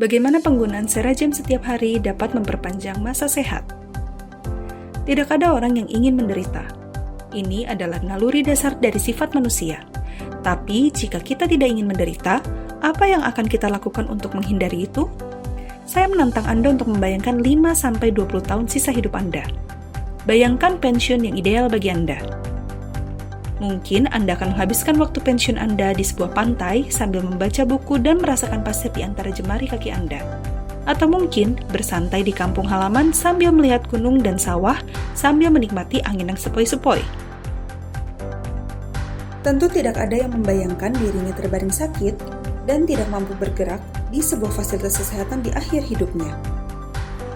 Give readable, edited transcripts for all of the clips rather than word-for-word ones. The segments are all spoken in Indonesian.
Bagaimana penggunaan Seragen setiap hari dapat memperpanjang masa sehat? Tidak ada orang yang ingin menderita. Ini adalah naluri dasar dari sifat manusia. Tapi, jika kita tidak ingin menderita, apa yang akan kita lakukan untuk menghindari itu? Saya menantang Anda untuk membayangkan 5-20 tahun sisa hidup Anda. Bayangkan pensiun yang ideal bagi Anda. Mungkin Anda akan menghabiskan waktu pensiun Anda di sebuah pantai sambil membaca buku dan merasakan pasir di antara jemari kaki Anda. Atau mungkin bersantai di kampung halaman sambil melihat gunung dan sawah sambil menikmati angin yang sepoi-sepoi. Tentu tidak ada yang membayangkan dirinya terbaring sakit dan tidak mampu bergerak di sebuah fasilitas kesehatan di akhir hidupnya.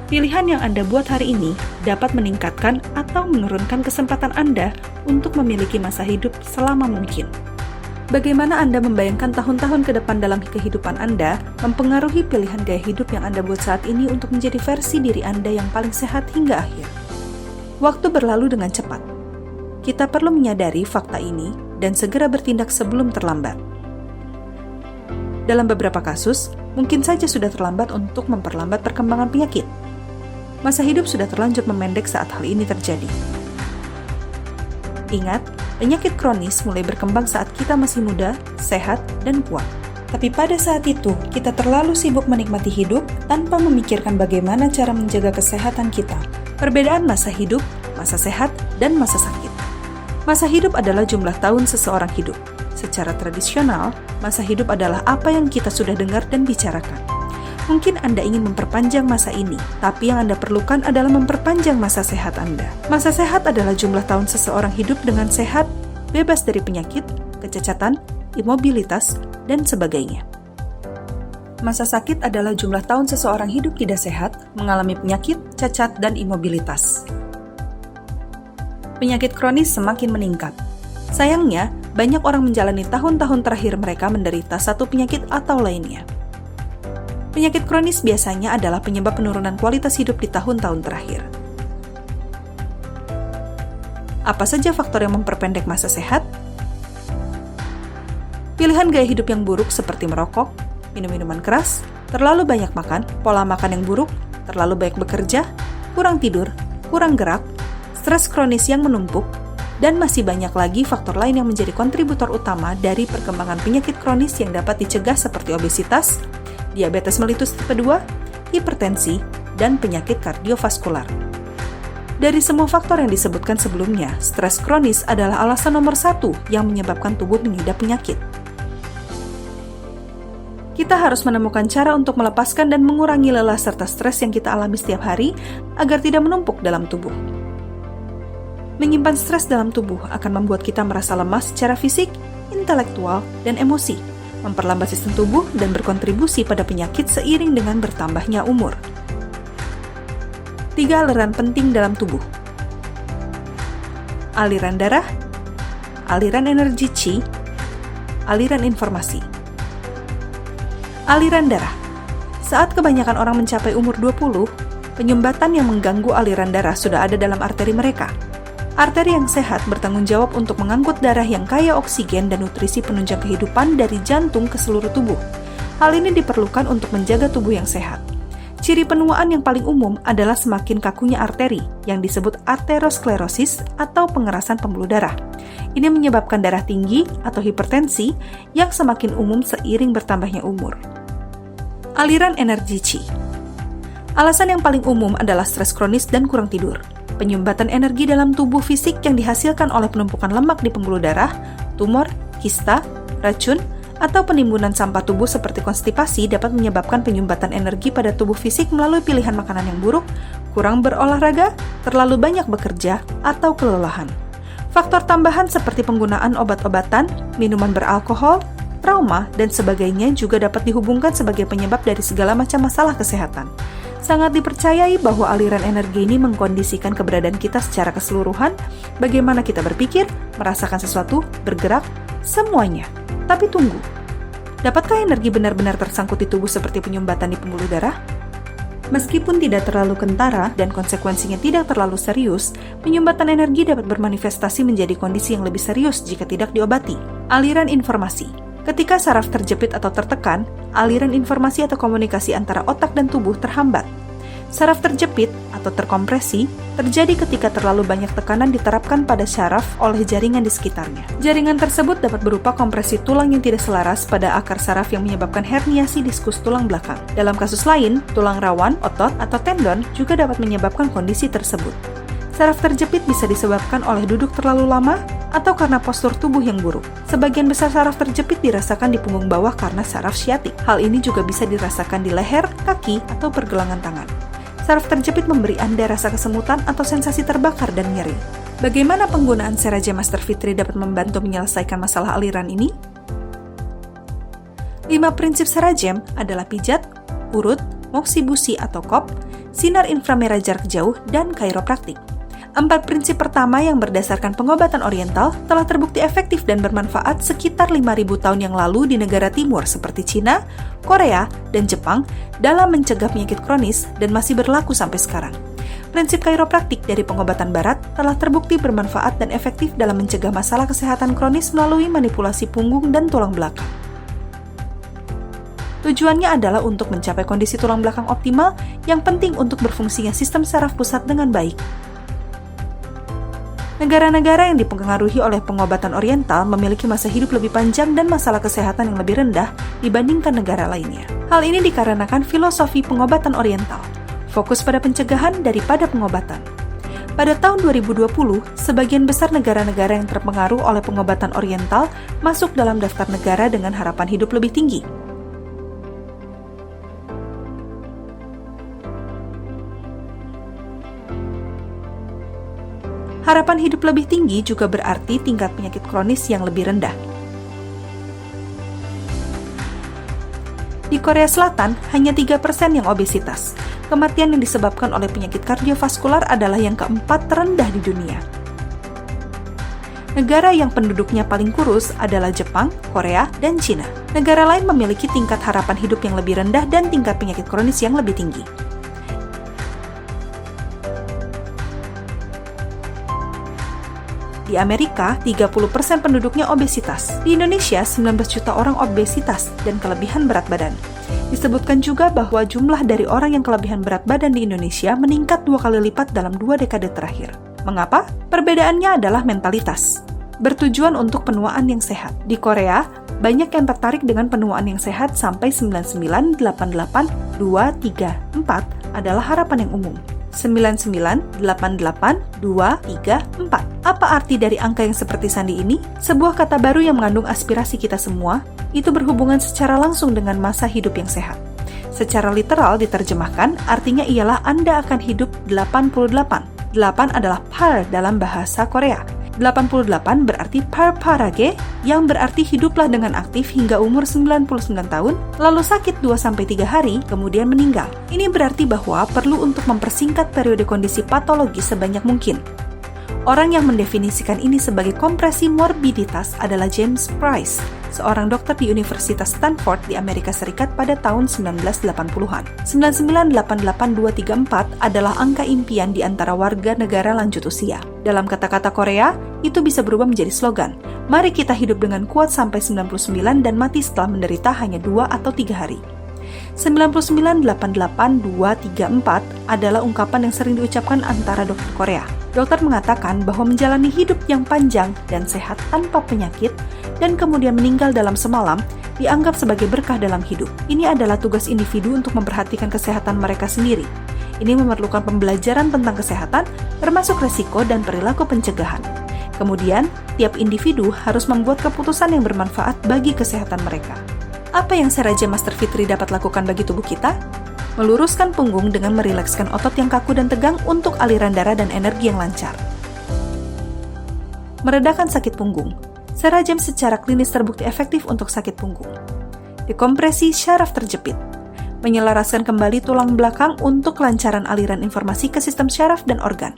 Pilihan yang Anda buat hari ini dapat meningkatkan atau menurunkan kesempatan Anda untuk memiliki masa hidup selama mungkin. Bagaimana Anda membayangkan tahun-tahun ke depan dalam kehidupan Anda mempengaruhi pilihan gaya hidup yang Anda buat saat ini untuk menjadi versi diri Anda yang paling sehat hingga akhir. Waktu berlalu dengan cepat. Kita perlu menyadari fakta ini dan segera bertindak sebelum terlambat. Dalam beberapa kasus, mungkin saja sudah terlambat untuk memperlambat perkembangan penyakit. Masa hidup sudah terlanjur memendek saat hal ini terjadi. Ingat, penyakit kronis mulai berkembang saat kita masih muda, sehat, dan kuat. Tapi pada saat itu, kita terlalu sibuk menikmati hidup tanpa memikirkan bagaimana cara menjaga kesehatan kita. Perbedaan masa hidup, masa sehat, dan masa sakit. Masa hidup adalah jumlah tahun seseorang hidup. Secara tradisional, masa hidup adalah apa yang kita sudah dengar dan bicarakan. Mungkin Anda ingin memperpanjang masa ini, tapi yang Anda perlukan adalah memperpanjang masa sehat Anda. Masa sehat adalah jumlah tahun seseorang hidup dengan sehat, bebas dari penyakit, kecacatan, imobilitas, dan sebagainya. Masa sakit adalah jumlah tahun seseorang hidup tidak sehat, mengalami penyakit, cacat, dan imobilitas. Penyakit kronis semakin meningkat. Sayangnya, banyak orang menjalani tahun-tahun terakhir mereka menderita satu penyakit atau lainnya. Penyakit kronis biasanya adalah penyebab penurunan kualitas hidup di tahun-tahun terakhir. Apa saja faktor yang memperpendek masa sehat? Pilihan gaya hidup yang buruk seperti merokok, minum minuman keras, terlalu banyak makan, pola makan yang buruk, terlalu banyak bekerja, kurang tidur, kurang gerak, stres kronis yang menumpuk, dan masih banyak lagi faktor lain yang menjadi kontributor utama dari perkembangan penyakit kronis yang dapat dicegah seperti obesitas, diabetes melitus tipe 2, hipertensi, dan penyakit kardiovaskular. Dari semua faktor yang disebutkan sebelumnya, stres kronis adalah alasan nomor 1 yang menyebabkan tubuh mengidap penyakit. Kita harus menemukan cara untuk melepaskan dan mengurangi lelah serta stres yang kita alami setiap hari agar tidak menumpuk dalam tubuh. Menyimpan stres dalam tubuh akan membuat kita merasa lemah secara fisik, intelektual, dan emosi, memperlambat sistem tubuh dan berkontribusi pada penyakit seiring dengan bertambahnya umur. 3 aliran penting dalam tubuh. Aliran darah, aliran energi Qi, aliran informasi. Aliran darah. Saat kebanyakan orang mencapai umur 20, penyumbatan yang mengganggu aliran darah sudah ada dalam arteri mereka. Arteri yang sehat bertanggung jawab untuk mengangkut darah yang kaya oksigen dan nutrisi penunjang kehidupan dari jantung ke seluruh tubuh. Hal ini diperlukan untuk menjaga tubuh yang sehat. Ciri penuaan yang paling umum adalah semakin kakunya arteri, yang disebut arteriosklerosis atau pengerasan pembuluh darah. Ini menyebabkan darah tinggi atau hipertensi yang semakin umum seiring bertambahnya umur. Aliran energi Qi. Alasan yang paling umum adalah stres kronis dan kurang tidur. Penyumbatan energi dalam tubuh fisik yang dihasilkan oleh penumpukan lemak di pembuluh darah, tumor, kista, racun, atau penimbunan sampah tubuh seperti konstipasi dapat menyebabkan penyumbatan energi pada tubuh fisik melalui pilihan makanan yang buruk, kurang berolahraga, terlalu banyak bekerja, atau kelelahan. Faktor tambahan seperti penggunaan obat-obatan, minuman beralkohol, trauma, dan sebagainya juga dapat dihubungkan sebagai penyebab dari segala macam masalah kesehatan. Sangat dipercayai bahwa aliran energi ini mengkondisikan keberadaan kita secara keseluruhan, bagaimana kita berpikir, merasakan sesuatu, bergerak, semuanya. Tapi tunggu, dapatkah energi benar-benar tersangkut di tubuh seperti penyumbatan di pembuluh darah? Meskipun tidak terlalu kentara dan konsekuensinya tidak terlalu serius, penyumbatan energi dapat bermanifestasi menjadi kondisi yang lebih serius jika tidak diobati. Aliran informasi. Ketika saraf terjepit atau tertekan, aliran informasi atau komunikasi antara otak dan tubuh terhambat. Saraf terjepit atau terkompresi terjadi ketika terlalu banyak tekanan diterapkan pada saraf oleh jaringan di sekitarnya. Jaringan tersebut dapat berupa kompresi tulang yang tidak selaras pada akar saraf yang menyebabkan herniasi diskus tulang belakang. Dalam kasus lain, tulang rawan, otot, atau tendon juga dapat menyebabkan kondisi tersebut. Saraf terjepit bisa disebabkan oleh duduk terlalu lama atau karena postur tubuh yang buruk. Sebagian besar saraf terjepit dirasakan di punggung bawah karena saraf sciatic. Hal ini juga bisa dirasakan di leher, kaki, atau pergelangan tangan. Saraf terjepit memberi Anda rasa kesemutan atau sensasi terbakar dan nyeri. Bagaimana penggunaan Serajem Master Fitri dapat membantu menyelesaikan masalah aliran ini? 5 prinsip Serajem adalah pijat, urut, moksibusi atau kop, sinar inframerah jarak jauh, dan chiropraktik. 4 prinsip pertama yang berdasarkan pengobatan oriental telah terbukti efektif dan bermanfaat sekitar 5.000 tahun yang lalu di negara timur seperti Cina, Korea, dan Jepang dalam mencegah penyakit kronis dan masih berlaku sampai sekarang. Prinsip chiropraktik dari pengobatan barat telah terbukti bermanfaat dan efektif dalam mencegah masalah kesehatan kronis melalui manipulasi punggung dan tulang belakang. Tujuannya adalah untuk mencapai kondisi tulang belakang optimal yang penting untuk berfungsinya sistem saraf pusat dengan baik. Negara-negara yang dipengaruhi oleh pengobatan oriental memiliki masa hidup lebih panjang dan masalah kesehatan yang lebih rendah dibandingkan negara lainnya. Hal ini dikarenakan filosofi pengobatan oriental, fokus pada pencegahan daripada pengobatan. Pada tahun 2020, sebagian besar negara-negara yang terpengaruh oleh pengobatan oriental masuk dalam daftar negara dengan harapan hidup lebih tinggi. Harapan hidup lebih tinggi juga berarti tingkat penyakit kronis yang lebih rendah. Di Korea Selatan, hanya 3% yang obesitas. Kematian yang disebabkan oleh penyakit kardiovaskular adalah yang keempat terendah di dunia. Negara yang penduduknya paling kurus adalah Jepang, Korea, dan Cina. Negara lain memiliki tingkat harapan hidup yang lebih rendah dan tingkat penyakit kronis yang lebih tinggi. Di Amerika, 30% penduduknya obesitas. Di Indonesia, 19 juta orang obesitas dan kelebihan berat badan. Disebutkan juga bahwa jumlah dari orang yang kelebihan berat badan di Indonesia meningkat 2 kali lipat dalam 2 dekade terakhir. Mengapa? Perbedaannya adalah mentalitas. Bertujuan untuk penuaan yang sehat. Di Korea, banyak yang tertarik dengan penuaan yang sehat sampai 99, 88, 2, 3, 4 adalah harapan yang umum. 99, 88, 2, 3, 4. Apa arti dari angka yang seperti sandi ini? Sebuah kata baru yang mengandung aspirasi kita semua, itu berhubungan secara langsung dengan masa hidup yang sehat. Secara literal diterjemahkan, artinya ialah Anda akan hidup 88. 8 adalah par dalam bahasa Korea. 88 berarti parparage, yang berarti hiduplah dengan aktif hingga umur 99 tahun, lalu sakit 2-3 hari, kemudian meninggal. Ini berarti bahwa perlu untuk mempersingkat periode kondisi patologi sebanyak mungkin. Orang yang mendefinisikan ini sebagai kompresi morbiditas adalah James Price, seorang dokter di Universitas Stanford di Amerika Serikat pada tahun 1980-an. 9988234 adalah angka impian di antara warga negara lanjut usia. Dalam kata-kata Korea, itu bisa berubah menjadi slogan, mari kita hidup dengan kuat sampai 99 dan mati setelah menderita hanya 2 atau 3 hari. 9988234 adalah ungkapan yang sering diucapkan antara dokter Korea. Dokter mengatakan bahwa menjalani hidup yang panjang dan sehat tanpa penyakit dan kemudian meninggal dalam semalam dianggap sebagai berkah dalam hidup. Ini adalah tugas individu untuk memperhatikan kesehatan mereka sendiri. Ini memerlukan pembelajaran tentang kesehatan, termasuk resiko dan perilaku pencegahan. Kemudian, tiap individu harus membuat keputusan yang bermanfaat bagi kesehatan mereka. Apa yang Serajem Master Fitri dapat lakukan bagi tubuh kita? Meluruskan punggung dengan merilekskan otot yang kaku dan tegang untuk aliran darah dan energi yang lancar. Meredakan sakit punggung. Serajem secara klinis terbukti efektif untuk sakit punggung. Dekompresi syaraf terjepit. Menyelaraskan kembali tulang belakang untuk kelancaran aliran informasi ke sistem syaraf dan organ.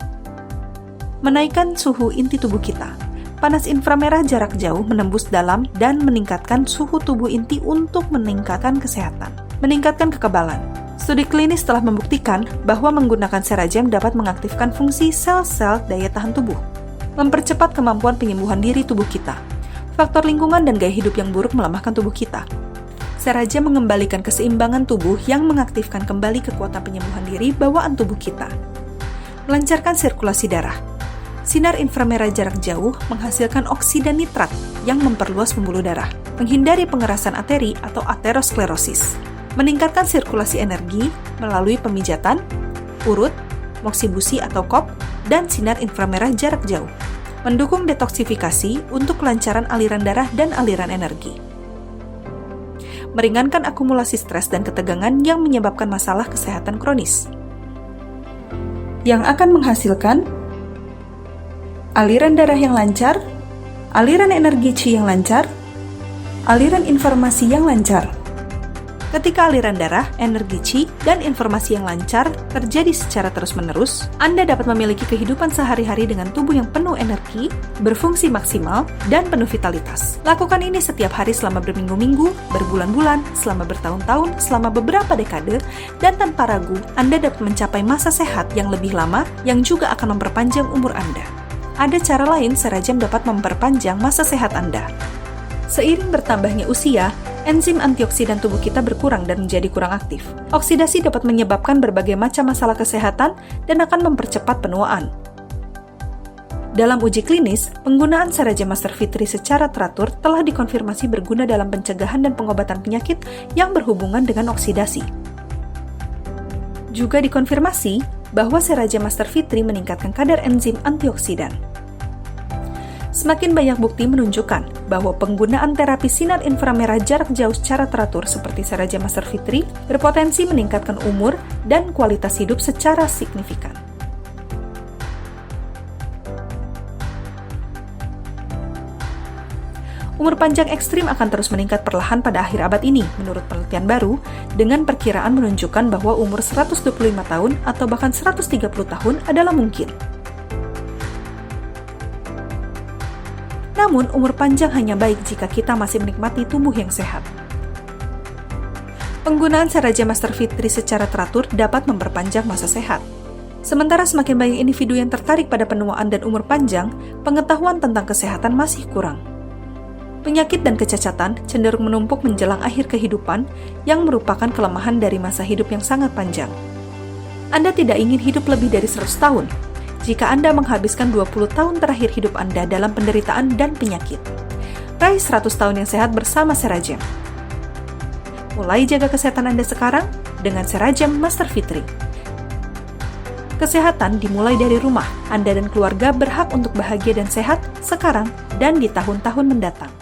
Menaikkan suhu inti tubuh kita. Panas inframerah jarak jauh menembus dalam dan meningkatkan suhu tubuh inti untuk meningkatkan kesehatan. Meningkatkan kekebalan. Studi klinis telah membuktikan bahwa menggunakan Serajem dapat mengaktifkan fungsi sel-sel daya tahan tubuh. Mempercepat kemampuan penyembuhan diri tubuh kita. Faktor lingkungan dan gaya hidup yang buruk melemahkan tubuh kita. Serajem mengembalikan keseimbangan tubuh yang mengaktifkan kembali kekuatan penyembuhan diri bawaan tubuh kita. Melancarkan sirkulasi darah. Sinar inframerah jarak jauh menghasilkan oksida nitrat yang memperluas pembuluh darah, menghindari pengerasan arteri atau aterosklerosis, meningkatkan sirkulasi energi melalui pemijatan, urut, moksibusi atau kop, dan sinar inframerah jarak jauh, mendukung detoksifikasi untuk kelancaran aliran darah dan aliran energi, meringankan akumulasi stres dan ketegangan yang menyebabkan masalah kesehatan kronis, yang akan menghasilkan aliran darah yang lancar, aliran energi Qi yang lancar, aliran informasi yang lancar. Ketika aliran darah, energi Qi, dan informasi yang lancar terjadi secara terus-menerus, Anda dapat memiliki kehidupan sehari-hari dengan tubuh yang penuh energi, berfungsi maksimal, dan penuh vitalitas. Lakukan ini setiap hari selama berminggu-minggu, berbulan-bulan, selama bertahun-tahun, selama beberapa dekade, dan tanpa ragu, Anda dapat mencapai masa sehat yang lebih lama yang juga akan memperpanjang umur Anda. Ada cara lain Serajem dapat memperpanjang masa sehat Anda. Seiring bertambahnya usia, enzim antioksidan tubuh kita berkurang dan menjadi kurang aktif. Oksidasi dapat menyebabkan berbagai macam masalah kesehatan dan akan mempercepat penuaan. Dalam uji klinis, penggunaan Serajem Master Fitri secara teratur telah dikonfirmasi berguna dalam pencegahan dan pengobatan penyakit yang berhubungan dengan oksidasi. Juga dikonfirmasi bahwa Serajem Master Fitri meningkatkan kadar enzim antioksidan. Semakin banyak bukti menunjukkan bahwa penggunaan terapi sinar inframerah jarak jauh secara teratur seperti Serajem Master Fitri berpotensi meningkatkan umur dan kualitas hidup secara signifikan. Umur panjang ekstrim akan terus meningkat perlahan pada akhir abad ini, menurut penelitian baru, dengan perkiraan menunjukkan bahwa umur 125 tahun atau bahkan 130 tahun adalah mungkin. Namun, umur panjang hanya baik jika kita masih menikmati tubuh yang sehat. Penggunaan Serajem Master Fitri secara teratur dapat memperpanjang masa sehat. Sementara semakin banyak individu yang tertarik pada penuaan dan umur panjang, pengetahuan tentang kesehatan masih kurang. Penyakit dan kecacatan cenderung menumpuk menjelang akhir kehidupan yang merupakan kelemahan dari masa hidup yang sangat panjang. Anda tidak ingin hidup lebih dari 100 tahun. Jika Anda menghabiskan 20 tahun terakhir hidup Anda dalam penderitaan dan penyakit. Raih 100 tahun yang sehat bersama Serajem. Mulai jaga kesehatan Anda sekarang dengan Serajem Master Fitri. Kesehatan dimulai dari rumah. Anda dan keluarga berhak untuk bahagia dan sehat sekarang dan di tahun-tahun mendatang.